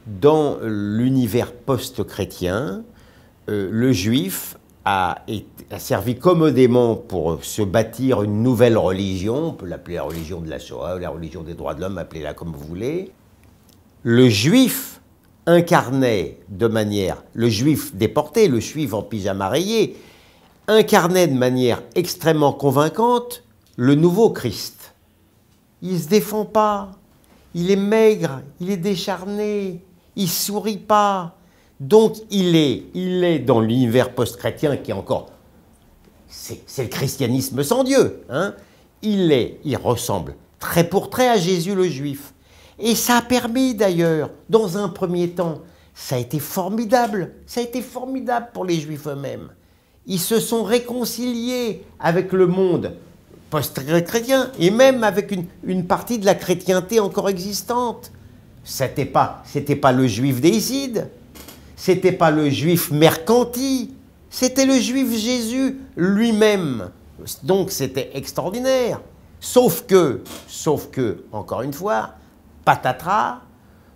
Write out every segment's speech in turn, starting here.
dans l'univers post-chrétien, le juif a servi commodément pour se bâtir une nouvelle religion, on peut l'appeler la religion de la Shoah, la religion des droits de l'homme, appelez-la comme vous voulez. Le juif incarnait de manière, le juif déporté, le juif en pyjama rayé, incarnait de manière extrêmement convaincante le nouveau Christ. Il ne se défend pas, il est maigre, il est décharné, il ne sourit pas. Donc il est dans l'univers post-chrétien qui est encore, c'est le christianisme sans Dieu, hein. Il ressemble trait pour trait à Jésus le juif. Et ça a permis d'ailleurs, dans un premier temps, ça a été formidable pour les juifs eux-mêmes. Ils se sont réconciliés avec le monde post-chrétien et même avec une partie de la chrétienté encore existante. C'était pas le juif d'Héside, c'était pas le juif mercanti, c'était le juif Jésus lui-même. Donc c'était extraordinaire. Sauf que, encore une fois, patatras,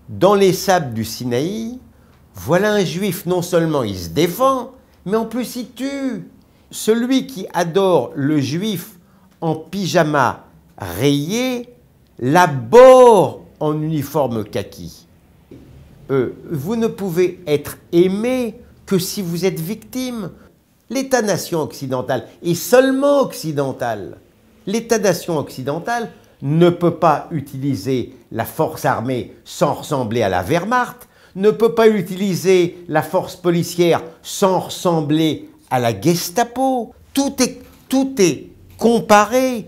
dans les sables du Sinaï, voilà un juif, non seulement il se défend, mais en plus il tue. Celui qui adore le juif en pyjama rayé l'aborde en uniforme kaki. Vous ne pouvez être aimé que si vous êtes victime. L'État-nation occidental, et seulement occidental, l'État-nation occidental ne peut pas utiliser la force armée sans ressembler à la Wehrmacht, ne peut pas utiliser la force policière sans ressembler à la Gestapo. Tout est comparé.